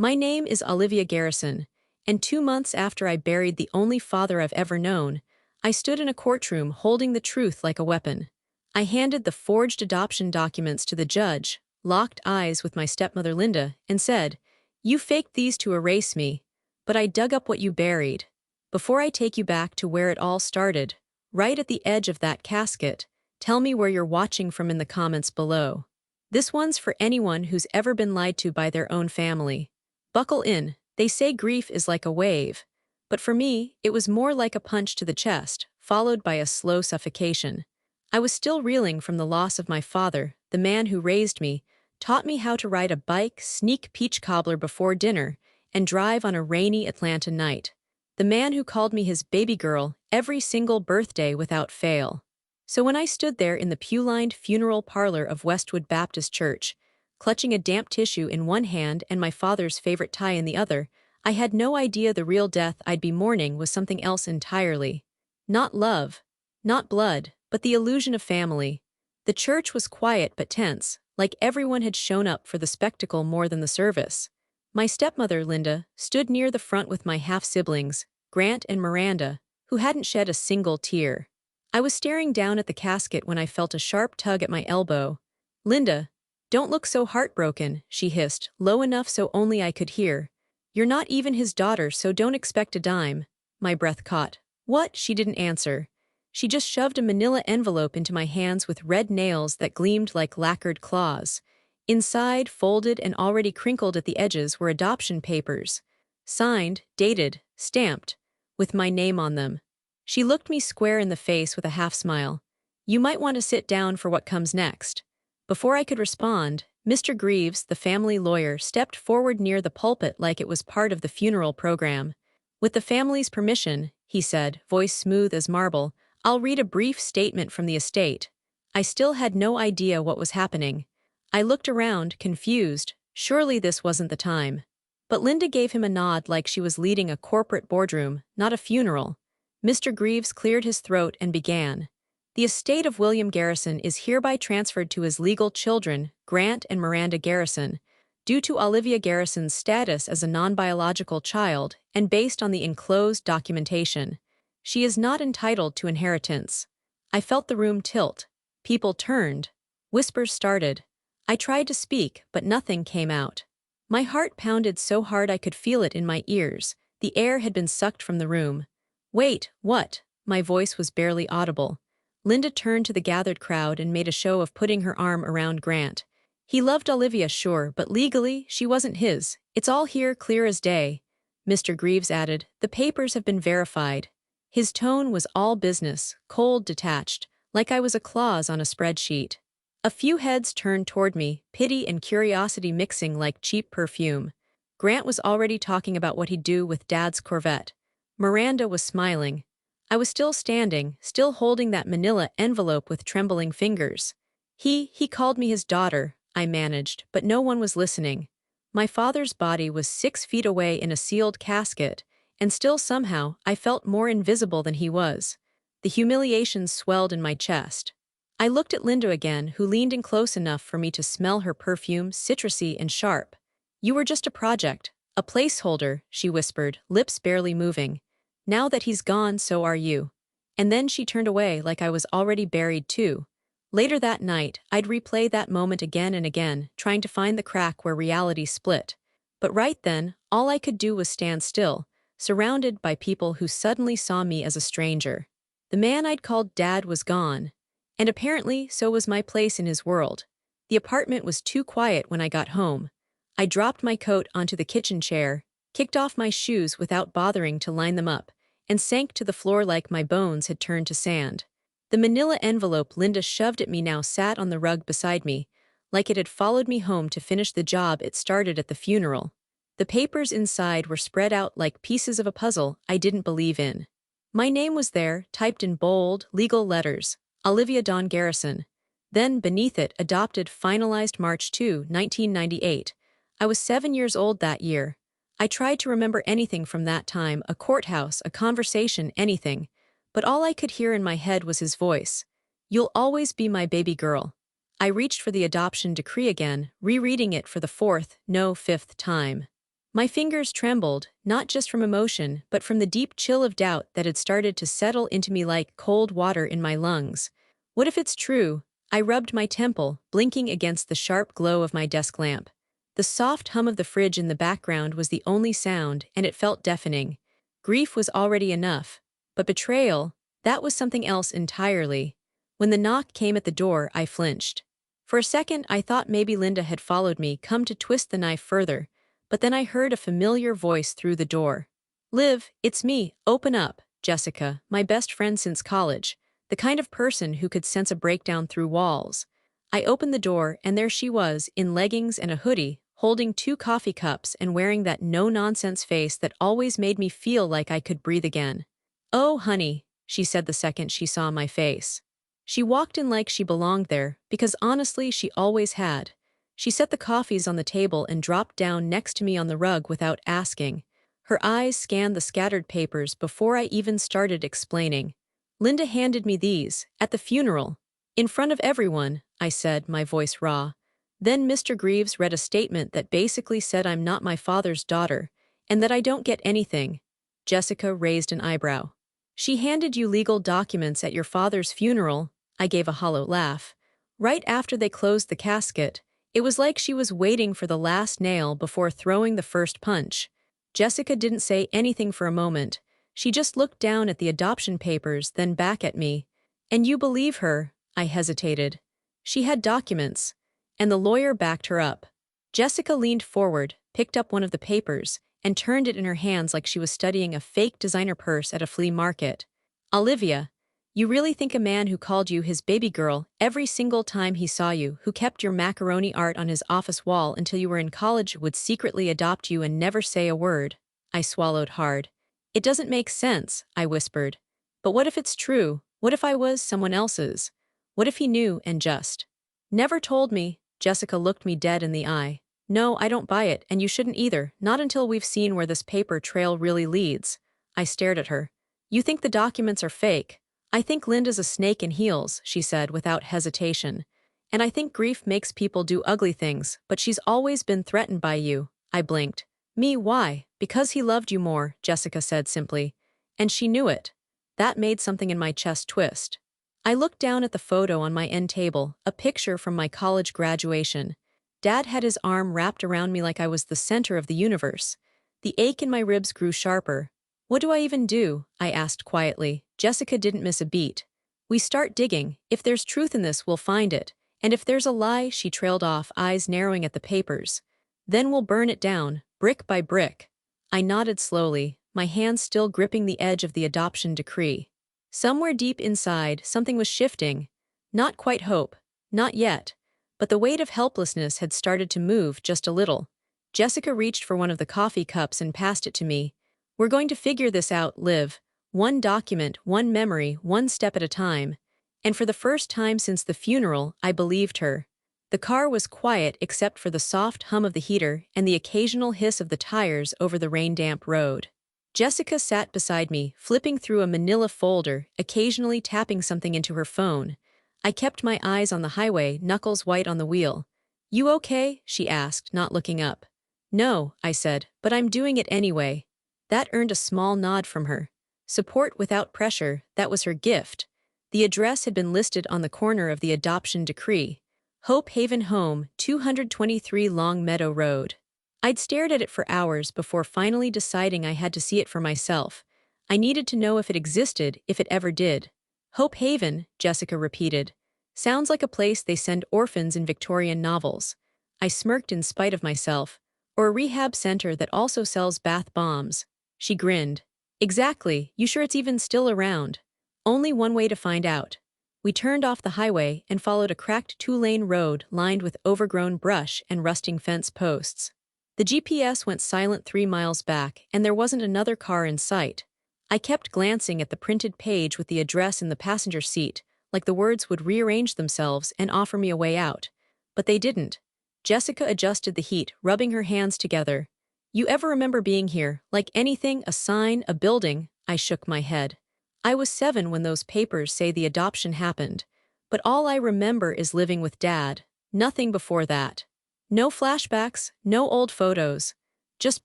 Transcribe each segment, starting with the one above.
My name is Olivia Garrison, and 2 months after I buried the only father I've ever known, I stood in a courtroom holding the truth like a weapon. I handed the forged adoption documents to the judge, locked eyes with my stepmother Linda, and said, "You faked these to erase me, but I dug up what you buried. Before I take you back to where it all started, right at the edge of that casket, tell me where you're watching from in the comments below." This one's for anyone who's ever been lied to by their own family. Buckle in, they say grief is like a wave. But for me, it was more like a punch to the chest, followed by a slow suffocation. I was still reeling from the loss of my father, the man who raised me, taught me how to ride a bike, sneak peach cobbler before dinner, and drive on a rainy Atlanta night. The man who called me his baby girl every single birthday without fail. So when I stood there in the pew-lined funeral parlor of Westwood Baptist Church, clutching a damp tissue in one hand and my father's favorite tie in the other, I had no idea the real death I'd be mourning was something else entirely. Not love, not blood, but the illusion of family. The church was quiet but tense, like everyone had shown up for the spectacle more than the service. My stepmother, Linda, stood near the front with my half-siblings, Grant and Miranda, who hadn't shed a single tear. I was staring down at the casket when I felt a sharp tug at my elbow. "Linda, don't look so heartbroken," she hissed, low enough so only I could hear. "You're not even his daughter, so don't expect a dime." My breath caught. "What?" She didn't answer. She just shoved a manila envelope into my hands with red nails that gleamed like lacquered claws. Inside, folded and already crinkled at the edges, were adoption papers. Signed, dated, stamped, with my name on them. She looked me square in the face with a half-smile. "You might want to sit down for what comes next." Before I could respond, Mr. Greaves, the family lawyer, stepped forward near the pulpit like it was part of the funeral program. "With the family's permission," he said, voice smooth as marble, "I'll read a brief statement from the estate." I still had no idea what was happening. I looked around, confused. Surely this wasn't the time. But Linda gave him a nod like she was leading a corporate boardroom, not a funeral. Mr. Greaves cleared his throat and began. "The estate of William Garrison is hereby transferred to his legal children, Grant and Miranda Garrison, due to Olivia Garrison's status as a non-biological child and based on the enclosed documentation. She is not entitled to inheritance." I felt the room tilt. People turned. Whispers started. I tried to speak, but nothing came out. My heart pounded so hard I could feel it in my ears. The air had been sucked from the room. "Wait, what?" My voice was barely audible. Linda turned to the gathered crowd and made a show of putting her arm around Grant. "He loved Olivia, sure, but legally, she wasn't his. It's all here, clear as day." Mr. Greaves added, "The papers have been verified." His tone was all business, cold, detached, like I was a clause on a spreadsheet. A few heads turned toward me, pity and curiosity mixing like cheap perfume. Grant was already talking about what he'd do with Dad's Corvette. Miranda was smiling. I was still standing, still holding that manila envelope with trembling fingers. He called me his daughter," I managed, but no one was listening. My father's body was 6 feet away in a sealed casket, and still somehow I felt more invisible than he was. The humiliation swelled in my chest. I looked at Linda again, who leaned in close enough for me to smell her perfume, citrusy and sharp. "You were just a project, a placeholder," she whispered, lips barely moving. "Now that he's gone, so are you." And then she turned away like I was already buried too. Later that night, I'd replay that moment again and again, trying to find the crack where reality split. But right then, all I could do was stand still, surrounded by people who suddenly saw me as a stranger. The man I'd called Dad was gone. And apparently, so was my place in his world. The apartment was too quiet when I got home. I dropped my coat onto the kitchen chair, kicked off my shoes without bothering to line them up, and sank to the floor like my bones had turned to sand. The manila envelope Linda shoved at me now sat on the rug beside me, like it had followed me home to finish the job it started at the funeral. The papers inside were spread out like pieces of a puzzle I didn't believe in. My name was there, typed in bold, legal letters, Olivia Dawn Garrison. Then, beneath it, adopted, finalized March 2, 1998. I was 7 years old that year. I tried to remember anything from that time, a courthouse, a conversation, anything. But all I could hear in my head was his voice. "You'll always be my baby girl." I reached for the adoption decree again, rereading it for the fourth, no, fifth time. My fingers trembled, not just from emotion, but from the deep chill of doubt that had started to settle into me like cold water in my lungs. What if it's true? I rubbed my temple, blinking against the sharp glow of my desk lamp. The soft hum of the fridge in the background was the only sound, and it felt deafening. Grief was already enough, but betrayal, that was something else entirely. When the knock came at the door, I flinched. For a second, I thought maybe Linda had followed me, come to twist the knife further, but then I heard a familiar voice through the door. "Liv, it's me, open up, Jessica, my best friend since college, the kind of person who could sense a breakdown through walls." I opened the door, and there she was, in leggings and a hoodie, holding 2 coffee cups and wearing that no-nonsense face that always made me feel like I could breathe again. "Oh, honey," she said the second she saw my face. She walked in like she belonged there, because honestly she always had. She set the coffees on the table and dropped down next to me on the rug without asking. Her eyes scanned the scattered papers before I even started explaining. "Linda handed me these, at the funeral. In front of everyone," I said, my voice raw. "Then Mr. Greaves read a statement that basically said I'm not my father's daughter, and that I don't get anything." Jessica raised an eyebrow. "She handed you legal documents at your father's funeral." I gave a hollow laugh. "Right after they closed the casket. It was like she was waiting for the last nail before throwing the first punch." Jessica didn't say anything for a moment. She just looked down at the adoption papers, then back at me. "And you believe her?" I hesitated. "She had documents." And the lawyer backed her up. Jessica leaned forward, picked up one of the papers, and turned it in her hands like she was studying a fake designer purse at a flea market. "Olivia, you really think a man who called you his baby girl every single time he saw you, who kept your macaroni art on his office wall until you were in college, would secretly adopt you and never say a word?" I swallowed hard. "It doesn't make sense," I whispered. "But what if it's true? What if I was someone else's? What if he knew and just never told me?" Jessica looked me dead in the eye. "No, I don't buy it, and you shouldn't either, not until we've seen where this paper trail really leads." I stared at her. "You think the documents are fake?" "I think Linda's a snake in heels," she said without hesitation. "And I think grief makes people do ugly things, but she's always been threatened by you." I blinked. "Me, why?" "Because he loved you more," Jessica said simply. "And she knew it." That made something in my chest twist. I looked down at the photo on my end table, a picture from my college graduation. Dad had his arm wrapped around me like I was the center of the universe. The ache in my ribs grew sharper. "What do I even do?" I asked quietly. Jessica didn't miss a beat. "We start digging. If there's truth in this, we'll find it. And if there's a lie," she trailed off, eyes narrowing at the papers. "Then we'll burn it down, brick by brick." I nodded slowly, my hands still gripping the edge of the adoption decree. Somewhere deep inside, something was shifting. Not quite hope. Not yet. But the weight of helplessness had started to move just a little. Jessica reached for one of the coffee cups and passed it to me. "We're going to figure this out, Liv. One document, one memory, one step at a time." And for the first time since the funeral, I believed her. The car was quiet except for the soft hum of the heater and the occasional hiss of the tires over the rain-damp road. Jessica sat beside me, flipping through a manila folder, occasionally tapping something into her phone. I kept my eyes on the highway, knuckles white on the wheel. "You okay?" she asked, not looking up. "No," I said, "but I'm doing it anyway." That earned a small nod from her. Support without pressure, that was her gift. The address had been listed on the corner of the adoption decree. Hope Haven Home, 223 Long Meadow Road. I'd stared at it for hours before finally deciding I had to see it for myself. I needed to know if it existed, if it ever did. "Hope Haven," Jessica repeated. "Sounds like a place they send orphans in Victorian novels." I smirked in spite of myself. "Or a rehab center that also sells bath bombs." She grinned. "Exactly, you sure it's even still around?" "Only one way to find out." We turned off the highway and followed a cracked 2-lane road lined with overgrown brush and rusting fence posts. The GPS went silent 3 miles back, and there wasn't another car in sight. I kept glancing at the printed page with the address in the passenger seat, like the words would rearrange themselves and offer me a way out. But they didn't. Jessica adjusted the heat, rubbing her hands together. "You ever remember being here, like anything, a sign, a building?" I shook my head. "I was 7 when those papers say the adoption happened. But all I remember is living with Dad. Nothing before that. No flashbacks, no old photos. Just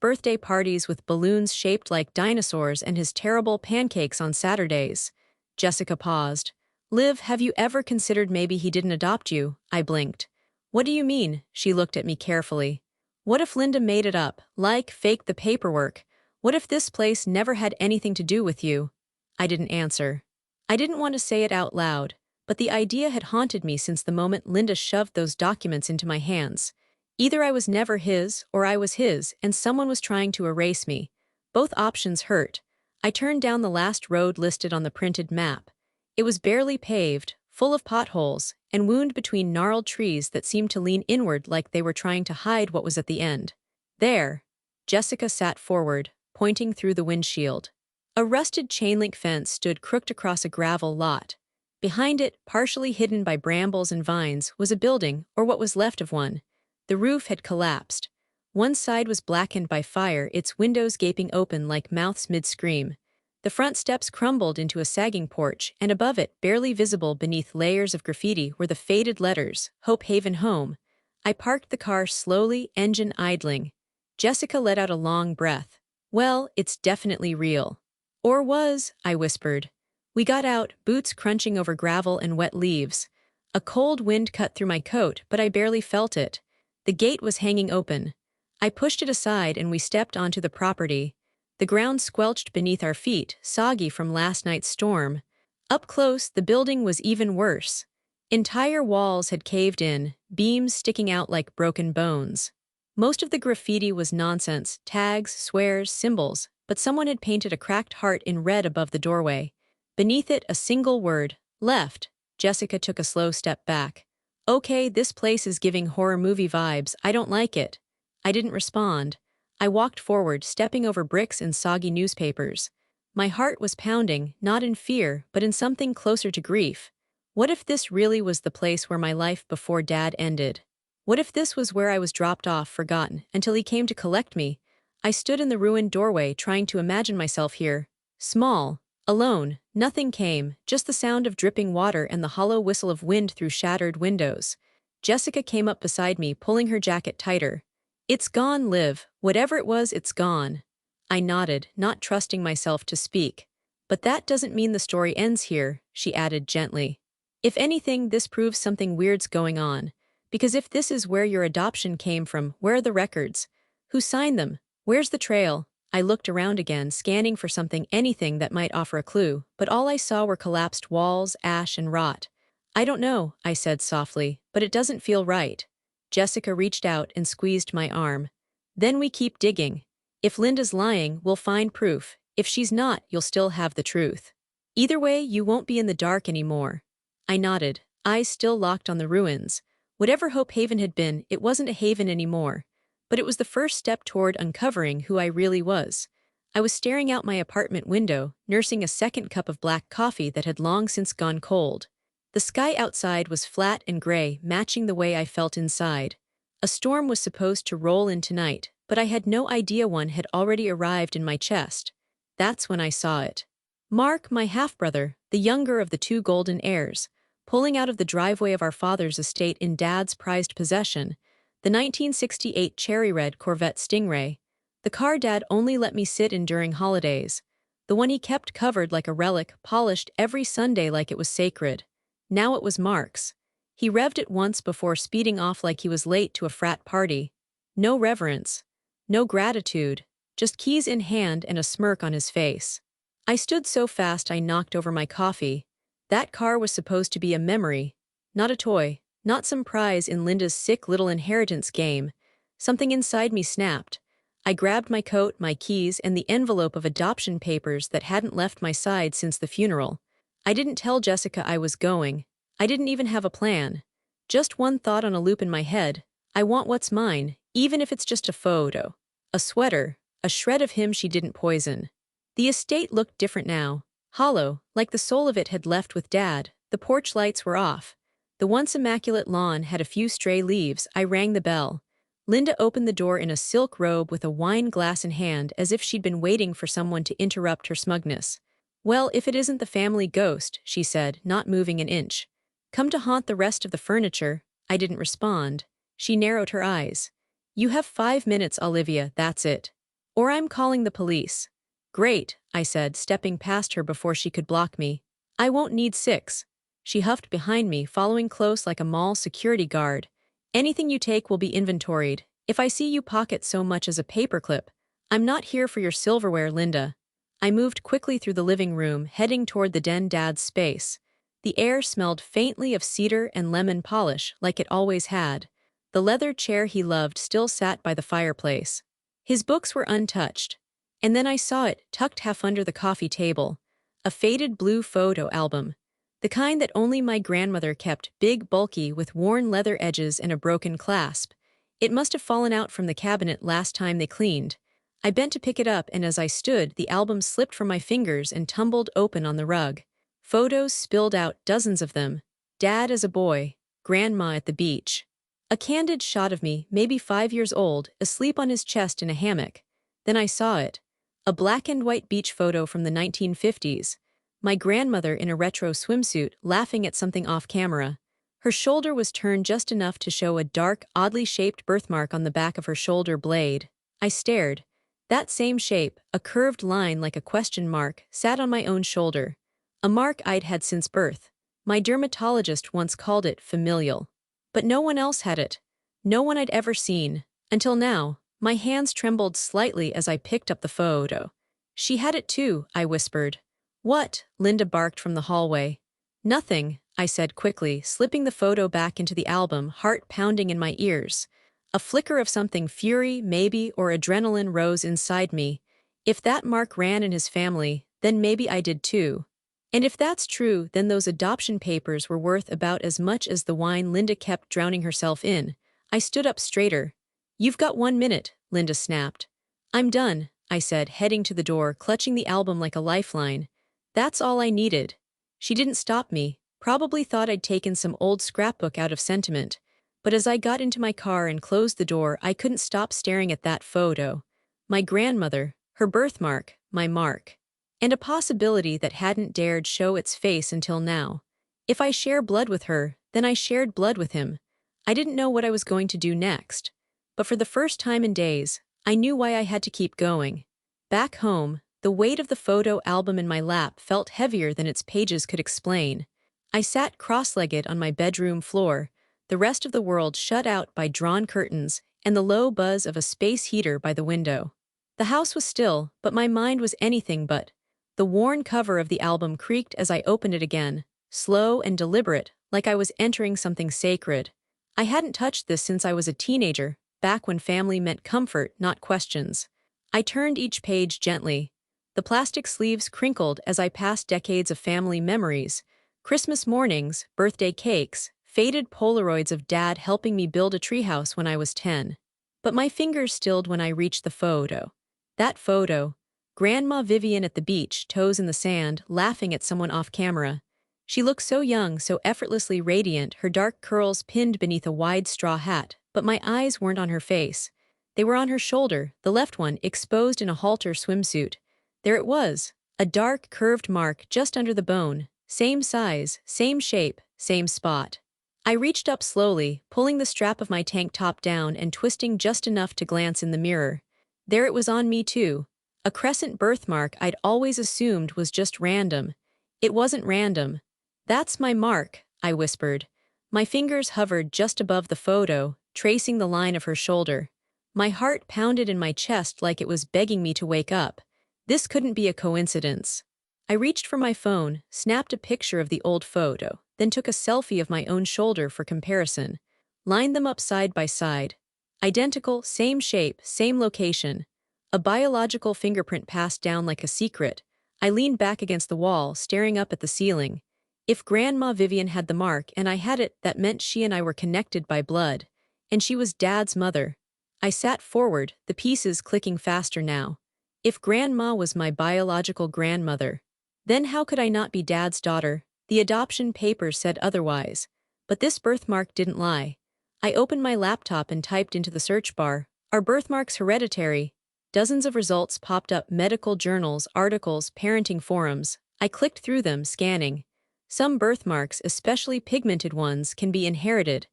birthday parties with balloons shaped like dinosaurs and his terrible pancakes on Saturdays. Jessica paused. Liv, have you ever considered maybe he didn't adopt you? I blinked. What do you mean? She looked at me carefully. What if Linda made it up, like faked the paperwork? What if this place never had anything to do with you? I didn't answer. I didn't want to say it out loud, but the idea had haunted me since the moment Linda shoved those documents into my hands. Either I was never his, or I was his, and someone was trying to erase me. Both options hurt. I turned down the last road listed on the printed map. It was barely paved, full of potholes, and wound between gnarled trees that seemed to lean inward like they were trying to hide what was at the end. There. Jessica sat forward, pointing through the windshield. A rusted chain-link fence stood crooked across a gravel lot. Behind it, partially hidden by brambles and vines, was a building, or what was left of one. The roof had collapsed. One side was blackened by fire, its windows gaping open like mouths mid-scream. The front steps crumbled into a sagging porch, and above it, barely visible beneath layers of graffiti, were the faded letters, Hope Haven Home. I parked the car slowly, engine idling. Jessica let out a long breath. Well, it's definitely real. Or was, I whispered. We got out, boots crunching over gravel and wet leaves. A cold wind cut through my coat, but I barely felt it. The gate was hanging open. I pushed it aside and we stepped onto the property. The ground squelched beneath our feet, soggy from last night's storm. Up close, the building was even worse. Entire walls had caved in, beams sticking out like broken bones. Most of the graffiti was nonsense, tags, swears, symbols, but someone had painted a cracked heart in red above the doorway. Beneath it, a single word, left. Jessica took a slow step back. Okay, this place is giving horror movie vibes. I don't like it. I didn't respond. I walked forward, stepping over bricks and soggy newspapers. My heart was pounding, not in fear, but in something closer to grief. What if this really was the place where my life before Dad ended? What if this was where I was dropped off, forgotten, until he came to collect me? I stood in the ruined doorway, trying to imagine myself here. Small. Alone. Nothing came, just the sound of dripping water and the hollow whistle of wind through shattered windows. Jessica came up beside me, pulling her jacket tighter. It's gone, Liv. Whatever it was, it's gone. I nodded, not trusting myself to speak. But that doesn't mean the story ends here, she added gently. If anything, this proves something weird's going on. Because if this is where your adoption came from, where are the records? Who signed them? Where's the trail? I looked around again, scanning for anything that might offer a clue, but all I saw were collapsed walls, ash, and rot. I don't know, I said softly, but it doesn't feel right. Jessica reached out and squeezed my arm. Then we keep digging. If Linda's lying, we'll find proof. If she's not, you'll still have the truth. Either way, you won't be in the dark anymore. I nodded, eyes still locked on the ruins. Whatever Hope Haven had been, it wasn't a haven anymore. But it was the first step toward uncovering who I really was. I was staring out my apartment window, nursing a second cup of black coffee that had long since gone cold. The sky outside was flat and gray, matching the way I felt inside. A storm was supposed to roll in tonight, but I had no idea one had already arrived in my chest. That's when I saw it. Mark, my half-brother, the younger of the two golden heirs, pulling out of the driveway of our father's estate in Dad's prized possession, the 1968 cherry-red Corvette Stingray, the car Dad only let me sit in during holidays, the one he kept covered like a relic, polished every Sunday like it was sacred. Now it was Mark's. He revved it once before speeding off like he was late to a frat party. No reverence. No gratitude. Just keys in hand and a smirk on his face. I stood so fast I knocked over my coffee. That car was supposed to be a memory, not a toy, not some prize in Linda's sick little inheritance game. Something inside me snapped. I grabbed my coat, my keys, and the envelope of adoption papers that hadn't left my side since the funeral. I didn't tell Jessica I was going. I didn't even have a plan. Just one thought on a loop in my head. I want what's mine, even if it's just a photo. A sweater, a shred of him she didn't poison. The estate looked different now. Hollow, like the soul of it had left with Dad. The porch lights were off. The once immaculate lawn had a few stray leaves. I rang the bell. Linda opened the door in a silk robe with a wine glass in hand, as if she'd been waiting for someone to interrupt her smugness. Well, if it isn't the family ghost, she said, not moving an inch. Come to haunt the rest of the furniture. I didn't respond. She narrowed her eyes. You have 5 minutes, Olivia, that's it. Or I'm calling the police. Great, I said, stepping past her before she could block me. I won't need 6. She huffed behind me, following close like a mall security guard. Anything you take will be inventoried. If I see you pocket so much as a paperclip, I'm not here for your silverware, Linda. I moved quickly through the living room, heading toward the den dad's space. The air smelled faintly of cedar and lemon polish, like it always had. The leather chair he loved still sat by the fireplace. His books were untouched. And then I saw it, tucked half under the coffee table. A faded blue photo album. The kind that only my grandmother kept, big, bulky, with worn leather edges and a broken clasp. It must have fallen out from the cabinet last time they cleaned. I bent to pick it up, and as I stood, the album slipped from my fingers and tumbled open on the rug. Photos spilled out, dozens of them. Dad as a boy, Grandma at the beach. A candid shot of me, maybe 5 years old, asleep on his chest in a hammock. Then I saw it. A black and white beach photo from the 1950s. My grandmother in a retro swimsuit, laughing at something off camera. Her shoulder was turned just enough to show a dark, oddly shaped birthmark on the back of her shoulder blade. I stared. That same shape, a curved line like a question mark, sat on my own shoulder. A mark I'd had since birth. My dermatologist once called it familial. But no one else had it. No one I'd ever seen. Until now. My hands trembled slightly as I picked up the photo. She had it too, I whispered. What? Linda barked from the hallway. Nothing, I said quickly, slipping the photo back into the album, heart pounding in my ears. A flicker of something, fury, maybe, or adrenaline rose inside me. If that mark ran in his family, then maybe I did too. And if that's true, then those adoption papers were worth about as much as the wine Linda kept drowning herself in. I stood up straighter. You've got 1 minute, Linda snapped. I'm done, I said, heading to the door, clutching the album like a lifeline. That's all I needed. She didn't stop me, probably thought I'd taken some old scrapbook out of sentiment. But as I got into my car and closed the door, I couldn't stop staring at that photo. My grandmother, her birthmark, my mark. And a possibility that hadn't dared show its face until now. If I share blood with her, then I shared blood with him. I didn't know what I was going to do next. But for the first time in days, I knew why I had to keep going. Back home, the weight of the photo album in my lap felt heavier than its pages could explain. I sat cross-legged on my bedroom floor, the rest of the world shut out by drawn curtains and the low buzz of a space heater by the window. The house was still, but my mind was anything but. The worn cover of the album creaked as I opened it again, slow and deliberate, like I was entering something sacred. I hadn't touched this since I was a teenager, back when family meant comfort, not questions. I turned each page gently. The plastic sleeves crinkled as I passed decades of family memories. Christmas mornings, birthday cakes, faded Polaroids of Dad helping me build a treehouse when I was 10. But my fingers stilled when I reached the photo. That photo. Grandma Vivian at the beach, toes in the sand, laughing at someone off camera. She looked so young, so effortlessly radiant, her dark curls pinned beneath a wide straw hat, but my eyes weren't on her face. They were on her shoulder, the left one exposed in a halter swimsuit. There it was, a dark, curved mark just under the bone, same size, same shape, same spot. I reached up slowly, pulling the strap of my tank top down and twisting just enough to glance in the mirror. There it was on me too. A crescent birthmark I'd always assumed was just random. It wasn't random. That's my mark, I whispered. My fingers hovered just above the photo, tracing the line of her shoulder. My heart pounded in my chest like it was begging me to wake up. This couldn't be a coincidence. I reached for my phone, snapped a picture of the old photo, then took a selfie of my own shoulder for comparison. Lined them up side by side. Identical, same shape, same location. A biological fingerprint passed down like a secret. I leaned back against the wall, staring up at the ceiling. If Grandma Vivian had the mark and I had it, that meant she and I were connected by blood. And she was Dad's mother. I sat forward, the pieces clicking faster now. If Grandma was my biological grandmother, then how could I not be Dad's daughter? The adoption papers said otherwise. But this birthmark didn't lie. I opened my laptop and typed into the search bar, "Are birthmarks hereditary?" Dozens of results popped up: medical journals, articles, parenting forums. I clicked through them, scanning. Some birthmarks, especially pigmented ones, can be inherited.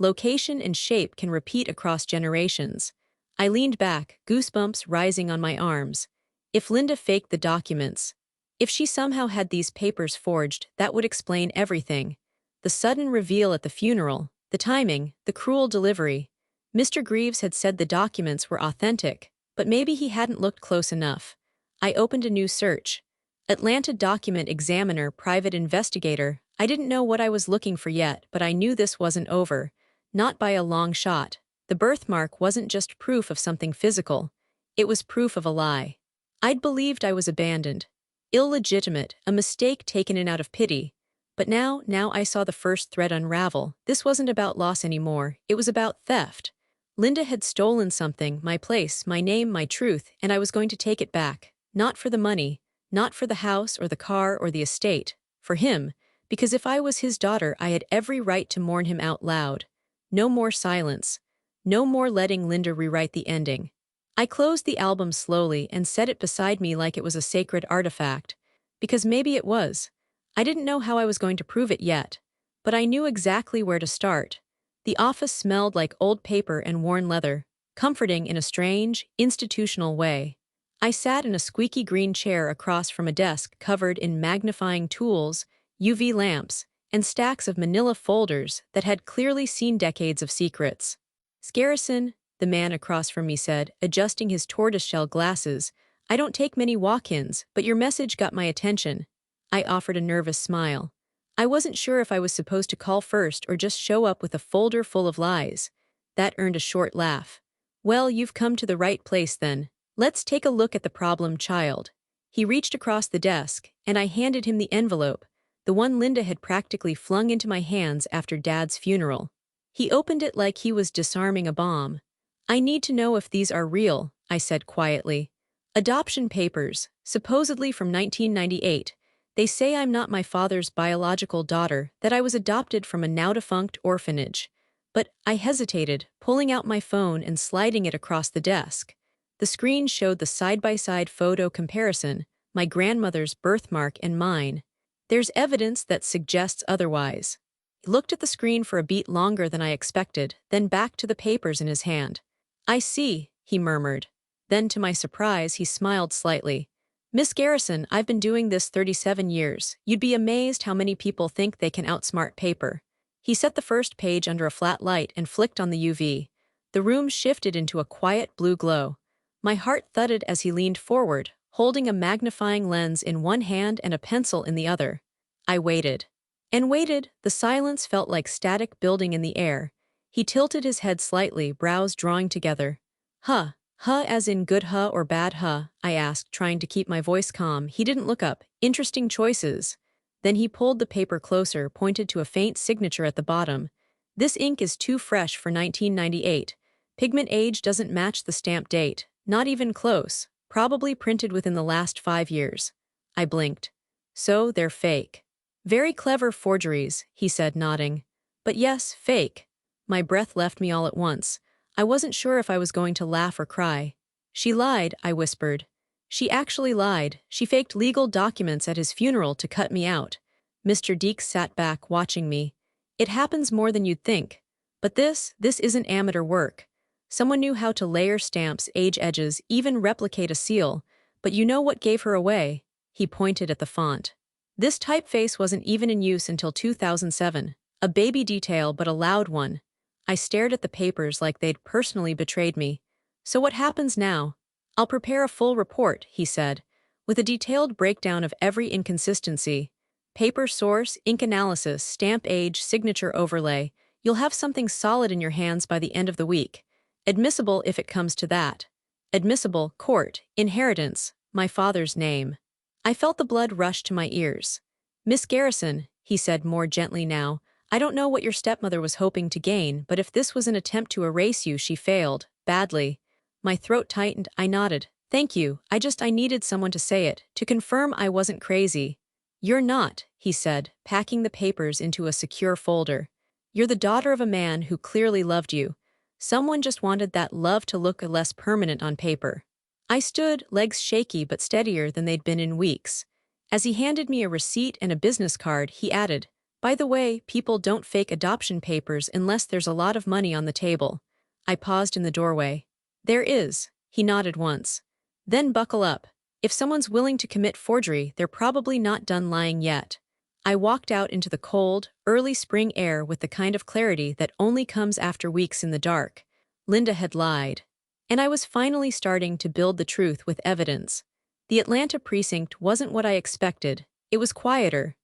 location and shape can repeat across generations. I leaned back, goosebumps rising on my arms. If Linda faked the documents, if she somehow had these papers forged, that would explain everything. The sudden reveal at the funeral, the timing, the cruel delivery. Mr. Greaves had said the documents were authentic, but maybe he hadn't looked close enough. I opened a new search. Atlanta Document Examiner, Private Investigator. I didn't know what I was looking for yet, but I knew this wasn't over. Not by a long shot. The birthmark wasn't just proof of something physical. It was proof of a lie. I'd believed I was abandoned. Illegitimate, a mistake taken in out of pity. But now I saw the first thread unravel. This wasn't about loss anymore. It was about theft. Linda had stolen something, my place, my name, my truth, and I was going to take it back. Not for the money, not for the house or the car or the estate. For him, because if I was his daughter, I had every right to mourn him out loud. No more silence. No more letting Linda rewrite the ending. I closed the album slowly and set it beside me like it was a sacred artifact. Because maybe it was. I didn't know how I was going to prove it yet. But I knew exactly where to start. The office smelled like old paper and worn leather, comforting in a strange, institutional way. I sat in a squeaky green chair across from a desk covered in magnifying tools, UV lamps, and stacks of manila folders that had clearly seen decades of secrets. "Scarrison," the man across from me said, adjusting his tortoiseshell glasses, "I don't take many walk-ins, but your message got my attention." I offered a nervous smile. I wasn't sure if I was supposed to call first or just show up with a folder full of lies. That earned a short laugh. "Well, you've come to the right place then. Let's take a look at the problem child." He reached across the desk, and I handed him the envelope, the one Linda had practically flung into my hands after Dad's funeral. He opened it like he was disarming a bomb. "I need to know if these are real," I said quietly. "Adoption papers, supposedly from 1998. They say I'm not my father's biological daughter, that I was adopted from a now-defunct orphanage." But I hesitated, pulling out my phone and sliding it across the desk. The screen showed the side-by-side photo comparison, my grandmother's birthmark and mine. "There's evidence that suggests otherwise." He looked at the screen for a beat longer than I expected, then back to the papers in his hand. "I see," he murmured. Then to my surprise, he smiled slightly. "Miss Garrison, I've been doing this 37 years. You'd be amazed how many people think they can outsmart paper." He set the first page under a flat light and flicked on the UV. The room shifted into a quiet blue glow. My heart thudded as he leaned forward, holding a magnifying lens in one hand and a pencil in the other. I waited. And waited. The silence felt like static building in the air. He tilted his head slightly, brows drawing together. "Huh. Huh as in good huh or bad huh?" I asked, trying to keep my voice calm. He didn't look up. "Interesting choices." Then he pulled the paper closer, pointed to a faint signature at the bottom. "This ink is too fresh for 1998. Pigment age doesn't match the stamp date. Not even close. Probably printed within the last 5 years." I blinked. "So they're fake." "Very clever forgeries," he said, nodding. "But yes, fake." My breath left me all at once. I wasn't sure if I was going to laugh or cry. "She lied," I whispered. "She actually lied. She faked legal documents at his funeral to cut me out." Mr. Deeks sat back, watching me. "It happens more than you'd think. But this isn't amateur work. Someone knew how to layer stamps, age edges, even replicate a seal. But you know what gave her away?" He pointed at the font. "This typeface wasn't even in use until 2007. A baby detail, but a loud one." I stared at the papers like they'd personally betrayed me. "So what happens now?" "I'll prepare a full report," he said, "with a detailed breakdown of every inconsistency. Paper source, ink analysis, stamp age, signature overlay. You'll have something solid in your hands by the end of the week. Admissible if it comes to that. Admissible, court, inheritance, my father's name." I felt the blood rush to my ears. "Miss Garrison," he said more gently now, "I don't know what your stepmother was hoping to gain, but if this was an attempt to erase you, she failed, badly." My throat tightened. I nodded. "Thank you. I needed someone to say it, to confirm I wasn't crazy." "You're not," he said, packing the papers into a secure folder. "You're the daughter of a man who clearly loved you. Someone just wanted that love to look less permanent on paper." I stood, legs shaky but steadier than they'd been in weeks. As he handed me a receipt and a business card, he added, By the way, people don't fake adoption papers unless there's a lot of money on the table. I paused in the doorway. There is, he nodded once. Then buckle up. If someone's willing to commit forgery, they're probably not done lying yet. I walked out into the cold, early spring air with the kind of clarity that only comes after weeks in the dark. Linda had lied. And I was finally starting to build the truth with evidence. The Atlanta precinct wasn't what I expected. It was quieter.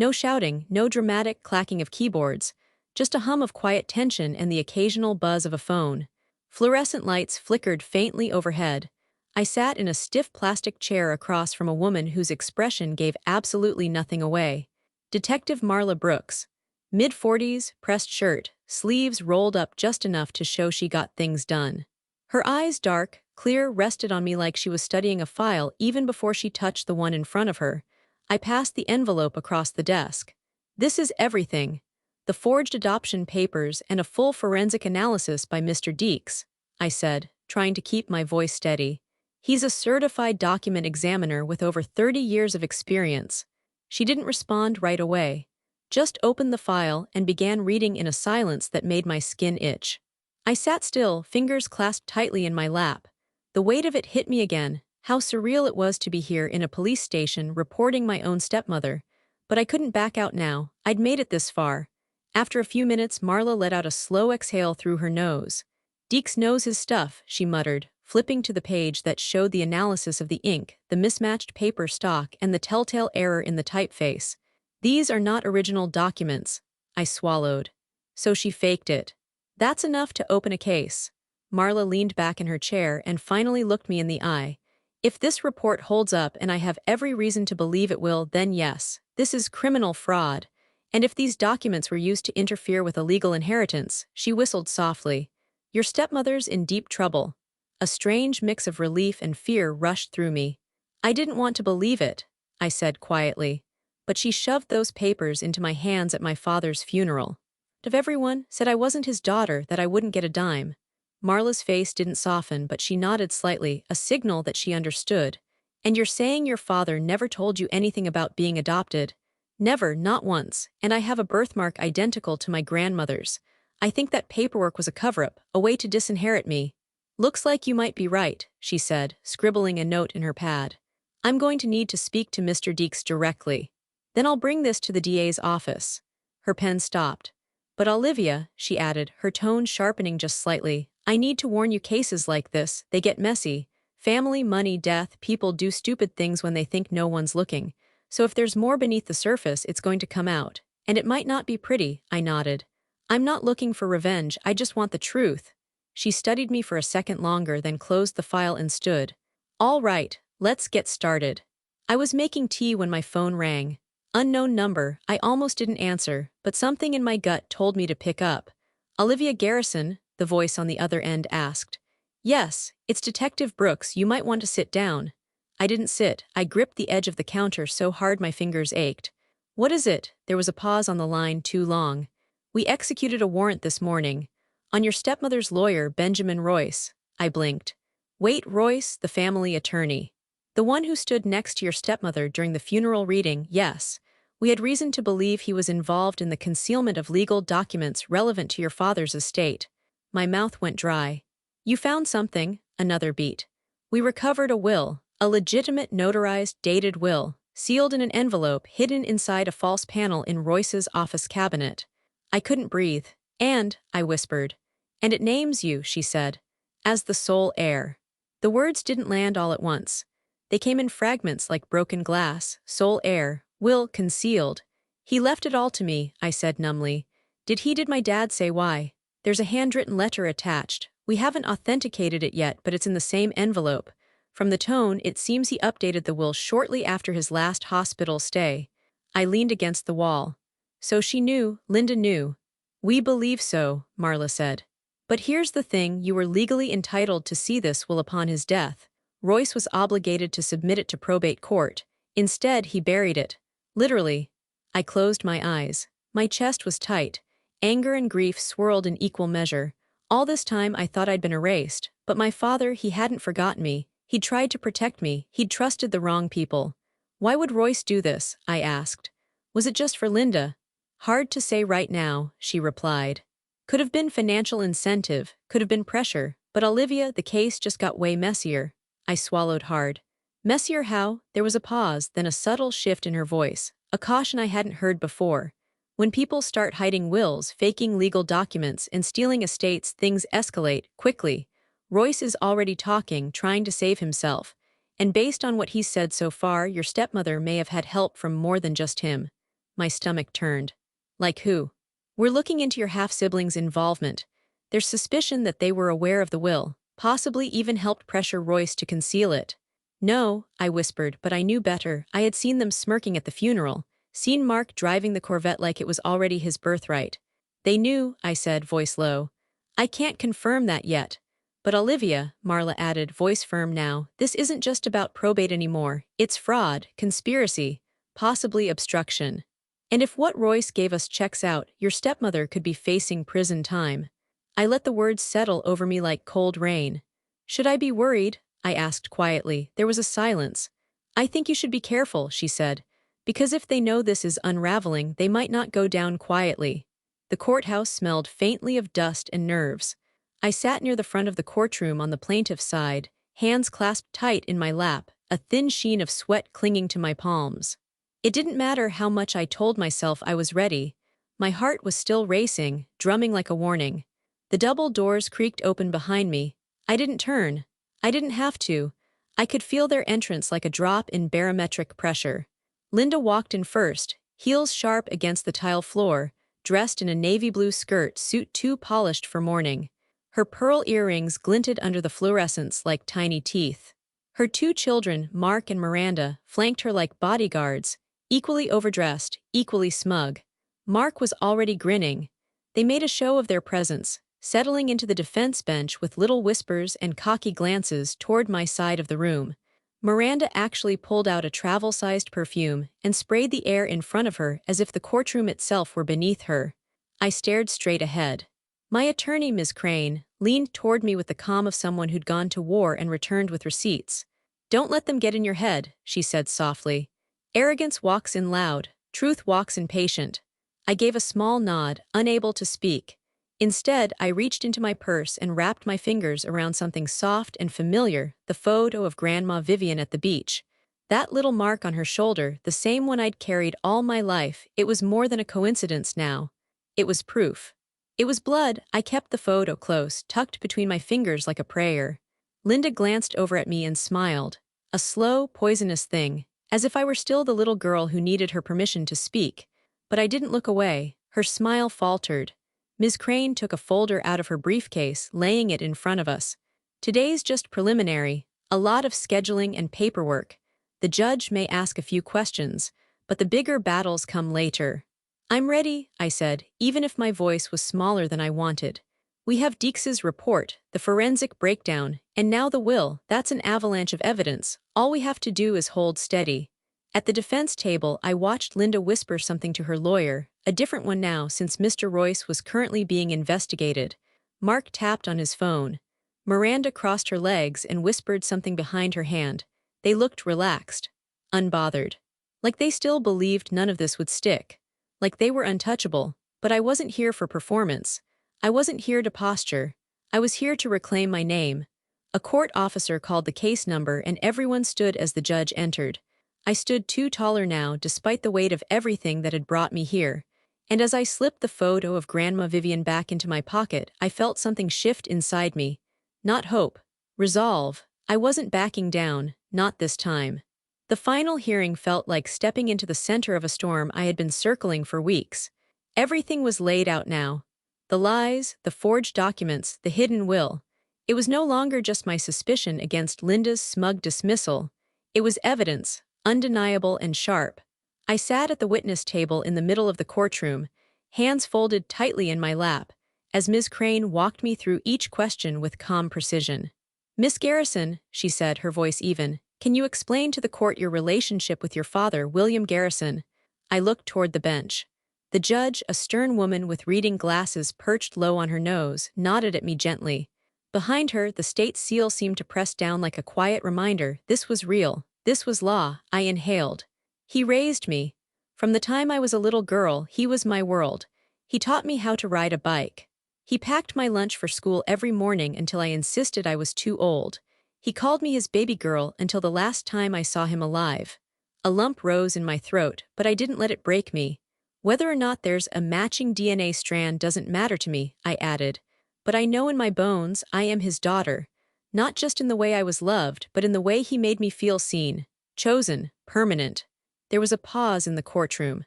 No shouting, no dramatic clacking of keyboards, just a hum of quiet tension and the occasional buzz of a phone. Fluorescent lights flickered faintly overhead. I sat in a stiff plastic chair across from a woman whose expression gave absolutely nothing away. Detective Marla Brooks. Mid-40s, pressed shirt, sleeves rolled up just enough to show she got things done. Her eyes, dark, clear, rested on me like she was studying a file even before she touched the one in front of her. I passed the envelope across the desk. This is everything. The forged adoption papers and a full forensic analysis by Mr. Deeks, I said, trying to keep my voice steady. He's a certified document examiner with over 30 years of experience. She didn't respond right away. Just opened the file and began reading in a silence that made my skin itch. I sat still, fingers clasped tightly in my lap. The weight of it hit me again, how surreal it was to be here in a police station reporting my own stepmother. But I couldn't back out now. I'd made it this far. After a few minutes, Marla let out a slow exhale through her nose. Deeks knows his stuff, she muttered, flipping to the page that showed the analysis of the ink, the mismatched paper stock, and the telltale error in the typeface. These are not original documents. I swallowed. So she faked it. That's enough to open a case. Marla leaned back in her chair and finally looked me in the eye. If this report holds up, and I have every reason to believe it will, then yes, this is criminal fraud. And if these documents were used to interfere with a legal inheritance, she whistled softly. Your stepmother's in deep trouble. A strange mix of relief and fear rushed through me. I didn't want to believe it, I said quietly. But she shoved those papers into my hands at my father's funeral. Of everyone, said I wasn't his daughter, that I wouldn't get a dime. Marla's face didn't soften, but she nodded slightly, a signal that she understood. And you're saying your father never told you anything about being adopted? Never, not once, and I have a birthmark identical to my grandmother's. I think that paperwork was a cover-up, a way to disinherit me. Looks like you might be right, she said, scribbling a note in her pad. I'm going to need to speak to Mr. Deeks directly. Then I'll bring this to the DA's office. Her pen stopped. But Olivia, she added, her tone sharpening just slightly, I need to warn you, cases like this, they get messy. Family, money, death, people do stupid things when they think no one's looking. So if there's more beneath the surface, it's going to come out. And it might not be pretty, I nodded. I'm not looking for revenge, I just want the truth. She studied me for a second longer, then closed the file and stood. All right, let's get started. I was making tea when my phone rang. Unknown number, I almost didn't answer, but something in my gut told me to pick up. Olivia Garrison, the voice on the other end asked. Yes, it's Detective Brooks, you might want to sit down. I didn't sit, I gripped the edge of the counter so hard my fingers ached. What is it? There was a pause on the line too long. We executed a warrant this morning. On your stepmother's lawyer, Benjamin Royce. I blinked. Wait, Royce, the family attorney. The one who stood next to your stepmother during the funeral reading, yes. We had reason to believe he was involved in the concealment of legal documents relevant to your father's estate. My mouth went dry. You found something, another beat. We recovered a will, a legitimate notarized, dated will, sealed in an envelope hidden inside a false panel in Royce's office cabinet. I couldn't breathe. And, I whispered. And it names you, she said, as the sole heir. The words didn't land all at once. They came in fragments like broken glass, sole heir, will concealed. He left it all to me, I said numbly. Did my dad say why? There's a handwritten letter attached. We haven't authenticated it yet, but it's in the same envelope. From the tone, it seems he updated the will shortly after his last hospital stay. I leaned against the wall. So she knew, Linda knew. We believe so, Marla said. But here's the thing, you were legally entitled to see this will upon his death. Royce was obligated to submit it to probate court. Instead, he buried it. Literally. I closed my eyes. My chest was tight. Anger and grief swirled in equal measure. All this time I thought I'd been erased, but my father, he hadn't forgotten me. He'd tried to protect me. He'd trusted the wrong people. Why would Royce do this? I asked. Was it just for Linda? Hard to say right now, she replied. Could have been financial incentive, could have been pressure, but Olivia, the case just got way messier. I swallowed hard. Messier how? There was a pause, then a subtle shift in her voice, a caution I hadn't heard before. When people start hiding wills, faking legal documents, and stealing estates, things escalate quickly. Royce is already talking, trying to save himself. And based on what he's said so far, your stepmother may have had help from more than just him. My stomach turned. Like who? We're looking into your half-siblings' involvement. There's suspicion that they were aware of the will, possibly even helped pressure Royce to conceal it. No, I whispered, but I knew better. I had seen them smirking at the funeral, seen Mark driving the Corvette like it was already his birthright. They knew, I said, voice low. I can't confirm that yet. But Olivia, Marla added, voice firm now, this isn't just about probate anymore. It's fraud, conspiracy, possibly obstruction. And if what Royce gave us checks out, your stepmother could be facing prison time. I let the words settle over me like cold rain. Should I be worried? I asked quietly. There was a silence. I think you should be careful, she said. Because if they know this is unraveling, they might not go down quietly. The courthouse smelled faintly of dust and nerves. I sat near the front of the courtroom on the plaintiff's side, hands clasped tight in my lap, a thin sheen of sweat clinging to my palms. It didn't matter how much I told myself I was ready. My heart was still racing, drumming like a warning. The double doors creaked open behind me. I didn't turn. I didn't have to. I could feel their entrance like a drop in barometric pressure. Linda walked in first, heels sharp against the tile floor, dressed in a navy blue skirt suit too polished for morning. Her pearl earrings glinted under the fluorescence like tiny teeth. Her two children, Mark and Miranda, flanked her like bodyguards, equally overdressed, equally smug. Mark was already grinning. They made a show of their presence, settling into the defense bench with little whispers and cocky glances toward my side of the room. Miranda actually pulled out a travel-sized perfume and sprayed the air in front of her as if the courtroom itself were beneath her. I stared straight ahead. My attorney, Ms. Crane, leaned toward me with the calm of someone who'd gone to war and returned with receipts. Don't let them get in your head, she said softly. Arrogance walks in loud, truth walks in patient. I gave a small nod, unable to speak. Instead, I reached into my purse and wrapped my fingers around something soft and familiar, the photo of Grandma Vivian at the beach. That little mark on her shoulder, the same one I'd carried all my life, it was more than a coincidence now. It was proof. It was blood. I kept the photo close, tucked between my fingers like a prayer. Linda glanced over at me and smiled. A slow, poisonous thing, as if I were still the little girl who needed her permission to speak. But I didn't look away. Her smile faltered. Ms. Crane took a folder out of her briefcase, laying it in front of us. Today's just preliminary, a lot of scheduling and paperwork. The judge may ask a few questions, but the bigger battles come later. I'm ready, I said, even if my voice was smaller than I wanted. We have Deeks's report, the forensic breakdown, and now the will. That's an avalanche of evidence. All we have to do is hold steady. At the defense table, I watched Linda whisper something to her lawyer, a different one now since Mr. Royce was currently being investigated. Mark tapped on his phone. Miranda crossed her legs and whispered something behind her hand. They looked relaxed, unbothered. Like they still believed none of this would stick. Like they were untouchable, but I wasn't here for performance. I wasn't here to posture. I was here to reclaim my name. A court officer called the case number and everyone stood as the judge entered. I stood too taller now despite the weight of everything that had brought me here. And as I slipped the photo of Grandma Vivian back into my pocket, I felt something shift inside me. Not hope. Resolve. I wasn't backing down, not this time. The final hearing felt like stepping into the center of a storm I had been circling for weeks. Everything was laid out now. The lies, the forged documents, the hidden will. It was no longer just my suspicion against Linda's smug dismissal. It was evidence, undeniable and sharp. I sat at the witness table in the middle of the courtroom, hands folded tightly in my lap, as Ms. Crane walked me through each question with calm precision. Miss Garrison, she said, her voice even, can you explain to the court your relationship with your father, William Garrison? I looked toward the bench. The judge, a stern woman with reading glasses perched low on her nose, nodded at me gently. Behind her, the state seal seemed to press down like a quiet reminder. This was real. This was law. I inhaled. He raised me. From the time I was a little girl, he was my world. He taught me how to ride a bike. He packed my lunch for school every morning until I insisted I was too old. He called me his baby girl until the last time I saw him alive. A lump rose in my throat, but I didn't let it break me. Whether or not there's a matching DNA strand doesn't matter to me, I added. But I know in my bones I am his daughter. Not just in the way I was loved, but in the way he made me feel seen, chosen, permanent. There was a pause in the courtroom.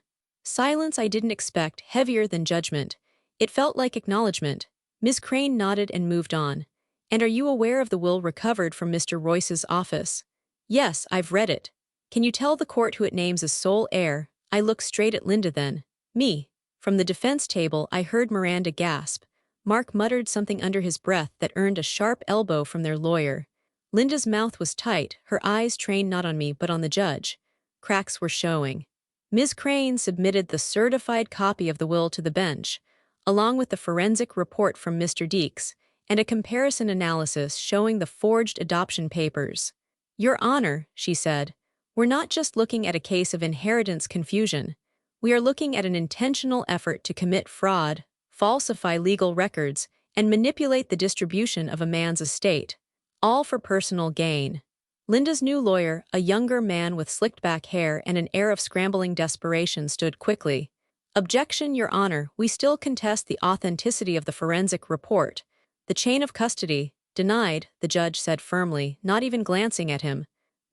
Silence I didn't expect, heavier than judgment. It felt like acknowledgement. Ms. Crane nodded and moved on. And are you aware of the will recovered from Mr. Royce's office? Yes, I've read it. Can you tell the court who it names as sole heir? I looked straight at Linda then. Me. From the defense table, I heard Miranda gasp. Mark muttered something under his breath that earned a sharp elbow from their lawyer. Linda's mouth was tight, her eyes trained not on me but on the judge. Cracks were showing. Ms. Crane submitted the certified copy of the will to the bench, along with the forensic report from Mr. Deeks, and a comparison analysis showing the forged adoption papers. Your Honor, she said, we're not just looking at a case of inheritance confusion. We are looking at an intentional effort to commit fraud, falsify legal records, and manipulate the distribution of a man's estate, all for personal gain. Linda's new lawyer, a younger man with slicked-back hair and an air of scrambling desperation, stood quickly. Objection, Your Honor, we still contest the authenticity of the forensic report. The chain of custody, denied, the judge said firmly, not even glancing at him.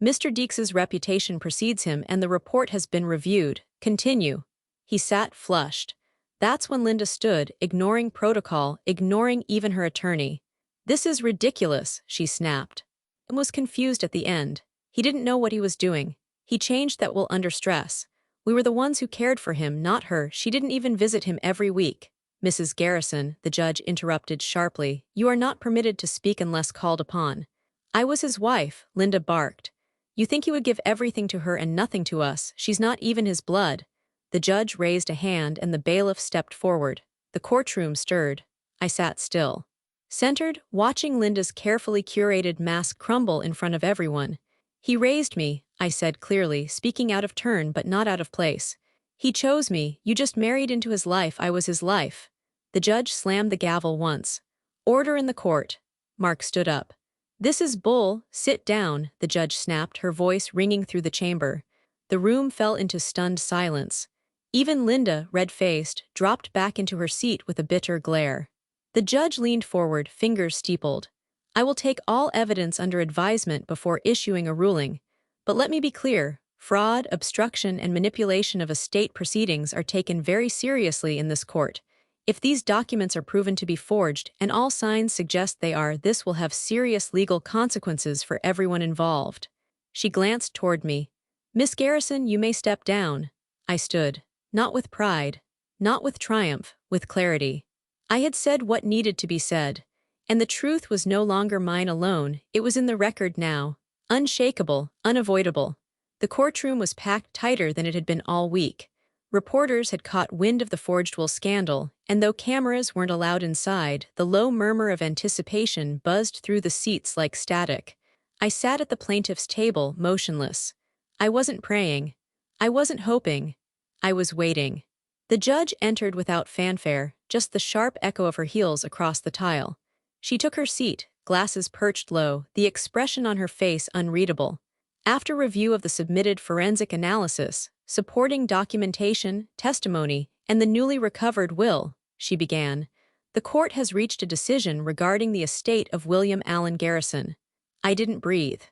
Mr. Deeks's reputation precedes him and the report has been reviewed. Continue. He sat flushed. That's when Linda stood, ignoring protocol, ignoring even her attorney. This is ridiculous, she snapped. And was confused at the end. He didn't know what he was doing. He changed that will under stress. We were the ones who cared for him, not her. She didn't even visit him every week. Mrs. Garrison, the judge interrupted sharply, you are not permitted to speak unless called upon. I was his wife, Linda barked. You think he would give everything to her and nothing to us? She's not even his blood. The judge raised a hand and the bailiff stepped forward. The courtroom stirred. I sat still. Centered, watching Linda's carefully curated mask crumble in front of everyone. He raised me, I said clearly, speaking out of turn but not out of place. He chose me, you just married into his life, I was his life. The judge slammed the gavel once. Order in the court. Mark stood up. This is bull, sit down, the judge snapped, her voice ringing through the chamber. The room fell into stunned silence. Even Linda, red-faced, dropped back into her seat with a bitter glare. The judge leaned forward, fingers steepled. I will take all evidence under advisement before issuing a ruling. But let me be clear, fraud, obstruction, and manipulation of estate proceedings are taken very seriously in this court. If these documents are proven to be forged, and all signs suggest they are, this will have serious legal consequences for everyone involved. She glanced toward me. Miss Garrison, you may step down. I stood. Not with pride. Not with triumph, with clarity. I had said what needed to be said. And the truth was no longer mine alone, it was in the record now. Unshakable, unavoidable. The courtroom was packed tighter than it had been all week. Reporters had caught wind of the forged will scandal, and though cameras weren't allowed inside, the low murmur of anticipation buzzed through the seats like static. I sat at the plaintiff's table, motionless. I wasn't praying. I wasn't hoping. I was waiting. The judge entered without fanfare, just the sharp echo of her heels across the tile. She took her seat, glasses perched low, the expression on her face unreadable. After review of the submitted forensic analysis, supporting documentation, testimony, and the newly recovered will, she began, the court has reached a decision regarding the estate of William Allen Garrison. I didn't breathe.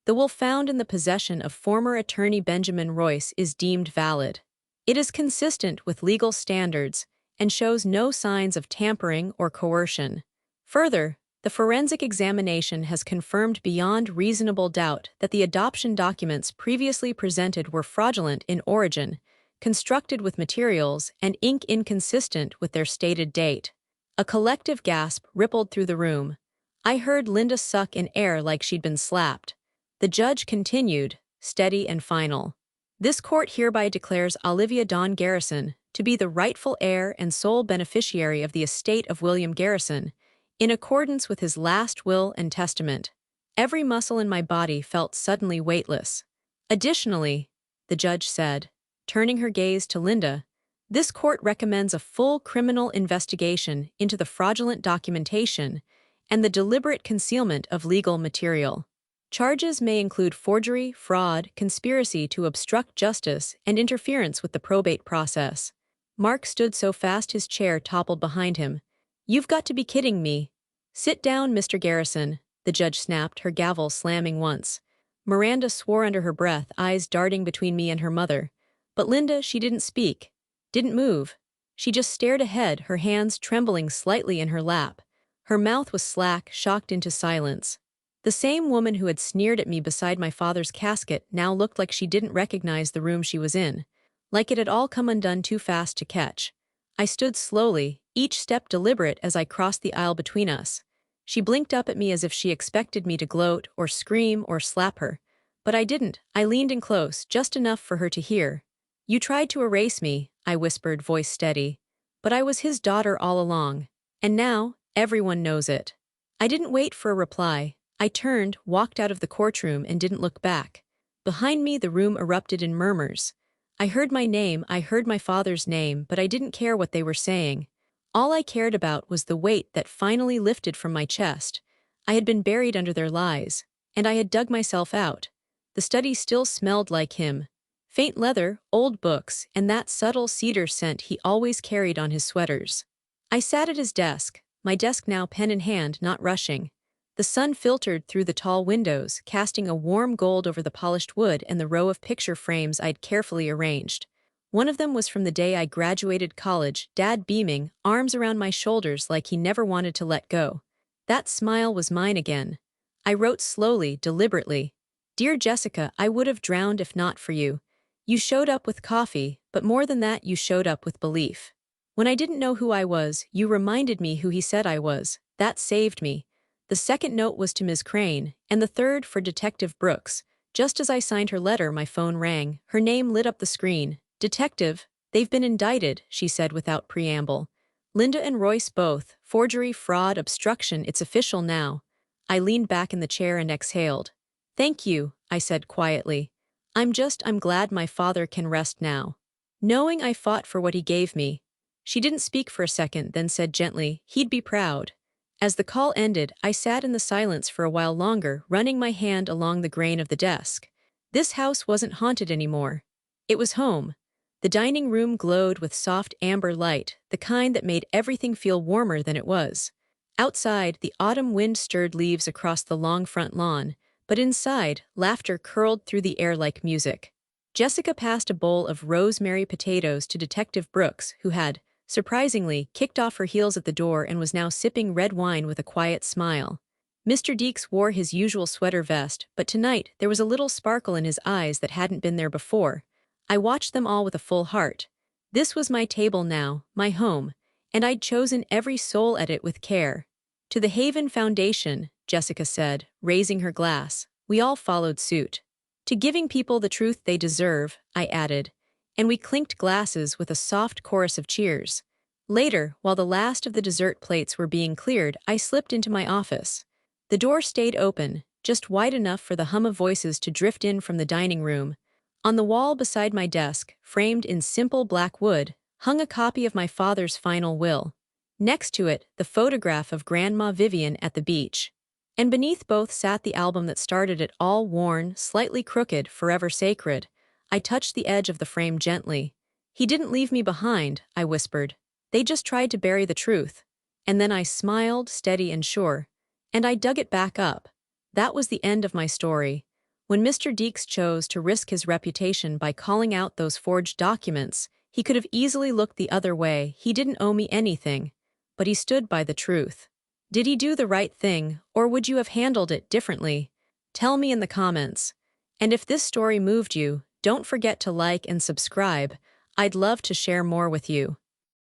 The will found in the possession of former attorney Benjamin Royce is deemed valid. It is consistent with legal standards and shows no signs of tampering or coercion. Further, the forensic examination has confirmed beyond reasonable doubt that the adoption documents previously presented were fraudulent in origin, constructed with materials and ink inconsistent with their stated date. A collective gasp rippled through the room. I heard Linda suck in air like she'd been slapped. The judge continued, steady and final. This court hereby declares Olivia Dawn Garrison to be the rightful heir and sole beneficiary of the estate of William Garrison, in accordance with his last will and testament. Every muscle in my body felt suddenly weightless. Additionally, the judge said, turning her gaze to Linda. This court recommends a full criminal investigation into the fraudulent documentation and the deliberate concealment of legal material. Charges may include forgery, fraud, conspiracy to obstruct justice, and interference with the probate process. Mark stood so fast his chair toppled behind him. "You've got to be kidding me." "Sit down, Mr. Garrison," the judge snapped, her gavel slamming once. Miranda swore under her breath, eyes darting between me and her mother. But Linda, she didn't speak. Didn't move. She just stared ahead, her hands trembling slightly in her lap. Her mouth was slack, shocked into silence. The same woman who had sneered at me beside my father's casket now looked like she didn't recognize the room she was in. Like it had all come undone too fast to catch. I stood slowly, each step deliberate as I crossed the aisle between us. She blinked up at me as if she expected me to gloat or scream or slap her. But I didn't. I leaned in close, just enough for her to hear. "You tried to erase me," I whispered, voice steady. "But I was his daughter all along. And now, everyone knows it." I didn't wait for a reply. I turned, walked out of the courtroom, and didn't look back. Behind me, the room erupted in murmurs. I heard my name, I heard my father's name, but I didn't care what they were saying. All I cared about was the weight that finally lifted from my chest. I had been buried under their lies, and I had dug myself out. The study still smelled like him. Faint leather, old books, and that subtle cedar scent he always carried on his sweaters. I sat at his desk, my desk now pen in hand, not rushing. The sun filtered through the tall windows, casting a warm gold over the polished wood and the row of picture frames I'd carefully arranged. One of them was from the day I graduated college, Dad beaming, arms around my shoulders like he never wanted to let go. That smile was mine again. I wrote slowly, deliberately. "Dear Jessica, I would have drowned if not for you. You showed up with coffee, but more than that, you showed up with belief. When I didn't know who I was, you reminded me who he said I was. That saved me." The second note was to Ms. Crane, and the third for Detective Brooks. Just as I signed her letter, my phone rang. Her name lit up the screen. "Detective, they've been indicted," she said without preamble. "Linda and Royce both. Forgery, fraud, obstruction, it's official now." I leaned back in the chair and exhaled. "Thank you," I said quietly. I'm glad my father can rest now, knowing I fought for what he gave me." She didn't speak for a second, then said gently, "He'd be proud." As the call ended, I sat in the silence for a while longer, running my hand along the grain of the desk. This house wasn't haunted anymore. It was home. The dining room glowed with soft amber light, the kind that made everything feel warmer than it was. Outside, the autumn wind stirred leaves across the long front lawn, but inside, laughter curled through the air like music. Jessica passed a bowl of rosemary potatoes to Detective Brooks, who had, surprisingly, kicked off her heels at the door and was now sipping red wine with a quiet smile. Mr. Deeks wore his usual sweater vest, but tonight there was a little sparkle in his eyes that hadn't been there before. I watched them all with a full heart. This was my table now, my home, and I'd chosen every soul at it with care. "To the Haven Foundation," Jessica said, raising her glass. We all followed suit. "To giving people the truth they deserve," I added, and we clinked glasses with a soft chorus of cheers. Later, while the last of the dessert plates were being cleared, I slipped into my office. The door stayed open, just wide enough for the hum of voices to drift in from the dining room. On the wall beside my desk, framed in simple black wood, hung a copy of my father's final will. Next to it, the photograph of Grandma Vivian at the beach. And beneath both sat the album that started it all, worn, slightly crooked, forever sacred. I touched the edge of the frame gently. "He didn't leave me behind," I whispered. "They just tried to bury the truth." And then I smiled, steady and sure. And I dug it back up. That was the end of my story. When Mr. Deeks chose to risk his reputation by calling out those forged documents, he could have easily looked the other way. He didn't owe me anything. But he stood by the truth. Did he do the right thing, or would you have handled it differently? Tell me in the comments. And if this story moved you, don't forget to like and subscribe. I'd love to share more with you.